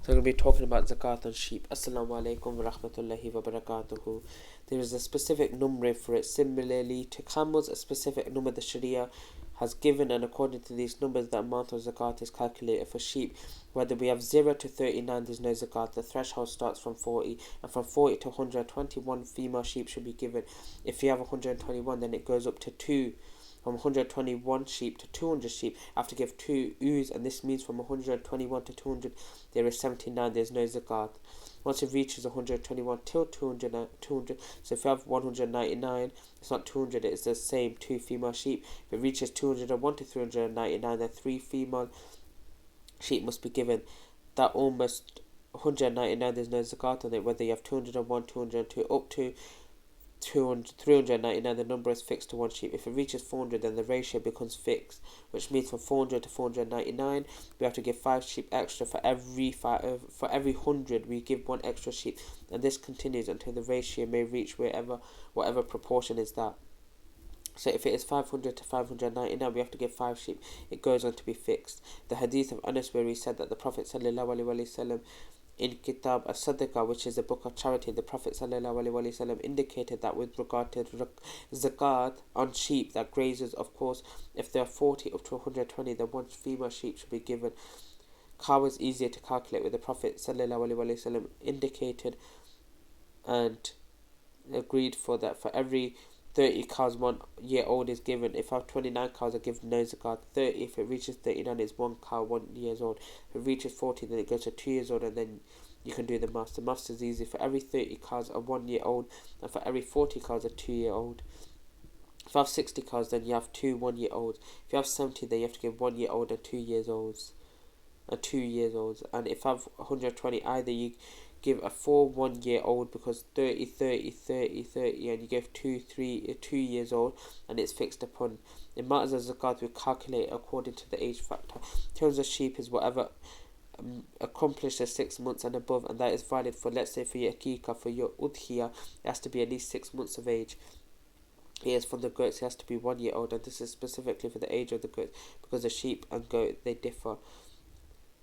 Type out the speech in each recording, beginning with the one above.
So we're going to be talking about zakat on sheep. Assalamu alaikum wa rahmatullahi wa barakatuhu. There is a specific number for it. Similarly to camels, a specific number the Sharia has given, and according to these numbers, the amount of zakat is calculated for sheep. Whether we have 0 to 39, there's no zakat. The threshold starts from 40, and from 40 to 121 female sheep should be given. If you have 121, then it goes up to 2. From 121 sheep to 200 sheep, I have to give 2 ewes, and this means from 121 to 200, there is 79, there's no zakat. Once it reaches 121 till 200, so if you have 199, it's not 200, it's the same 2 female sheep. If it reaches 201 to 399, then 3 female sheep must be given. That almost 199, there's no zakat on it, whether you have 201, 202, up to 399, the number is fixed to 1 sheep. If it reaches 400, then the ratio becomes fixed, which means from 400 to 499, we have to give 5 sheep extra. For every 100, we give 1 extra sheep, and this continues until the ratio may reach whatever proportion is that. So if it is 500 to 599, we have to give 5 sheep. It goes on to be fixed. The hadith of Anas, where he said that the Prophet sallallahu alaihi wasallam in Kitab as-Sadaqah, which is a book of charity, the Prophet ﷺ indicated that with regard to zakat on sheep that grazes, of course, if there are 40 up to 120, then 1 female sheep should be given. Cow is easier to calculate, with the Prophet ﷺ indicated and agreed for that. For every 30 cows 1 year old is given. If I have 29 cows, I give no zakat. 30, if it reaches 39, it's 1 cow 1 year old. If it reaches 40, then it goes to 2 years old, and then you can do the maths. The maths is easy. For every 30 cows are 1 year old, and for every 40 cows are 2 year old. If you have 60 cows, then you have 2 1 year olds. If you have 70, then you have to give 1 year old and 2 years olds. And if I have 120, either you give a 4 1 year old, because 30 30 30 30, and you give 2 years old, and it's fixed upon. In matters of zakat, we calculate according to the age factor. In terms of sheep, is whatever accomplished at 6 months and above, and that is valid for, let's say, for your akika, for your udhiya, it has to be at least 6 months of age. Yes, for the goats, it has to be 1 year old, and this is specifically for the age of the goats, because the sheep and goat, they differ.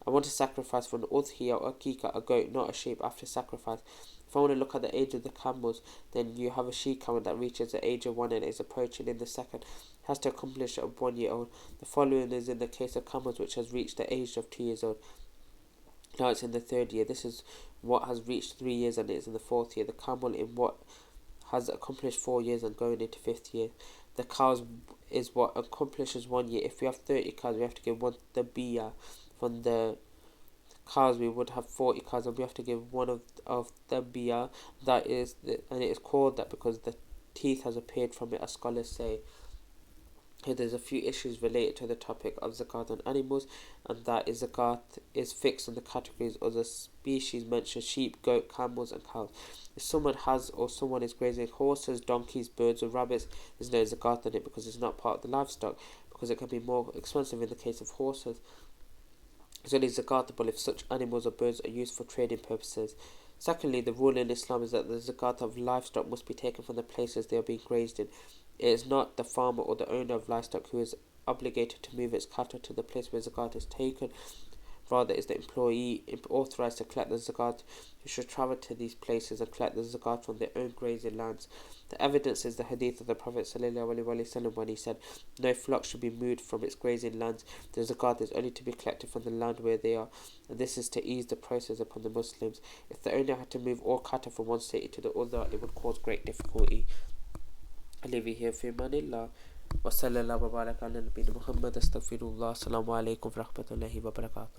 I want to sacrifice for an udhiya or akika, a goat, not a sheep, after sacrifice. If I want to look at the age of the camels, then you have a she camel that reaches the age of 1 and is approaching in the second. It has to accomplish a 1 year old. The following is in the case of camels, which has reached the age of 2 years old. Now it's in the 3rd year. This is what has reached 3 years, and it is in the 4th year. The camel in what has accomplished 4 years and going into 5th year. The cows is what accomplishes 1 year. If we have 30 cows, we have to give 1 the biyah. From the cows, we would have 40 cows, and we have to give 1 of the biyah. That is, and it is called that because the teeth has appeared from it, as scholars say. Here there's a few issues related to the topic of zakat on animals, and that is zakat is fixed on the categories of the species mentioned: sheep, goat, camels, and cows. If someone has or someone is grazing horses, donkeys, birds, or rabbits, there's no zakat on it because it's not part of the livestock, because it can be more expensive in the case of horses. It's only zakatable if such animals or birds are used for trading purposes. Secondly, the rule in Islam is that the zakat of livestock must be taken from the places they are being grazed in. It is not the farmer or the owner of livestock who is obligated to move its cattle to the place where zakat is taken. Rather, is the employee authorized to collect the zakat, who should travel to these places and collect the zakat from their own grazing lands. The evidence is the hadith of the Prophet ﷺ when he said, no flock should be moved from its grazing lands. The zakat is only to be collected from the land where they are, and this is to ease the process upon the Muslims. If the owner had to move all cattle from one city to the other, it would cause great difficulty. I leave you here for manillah. Wa sallallahu wa baraka ala nabiyina Muhammad. Astaghfirullah. Assalamu alaikum wa rahmatullahi wa barakatuh.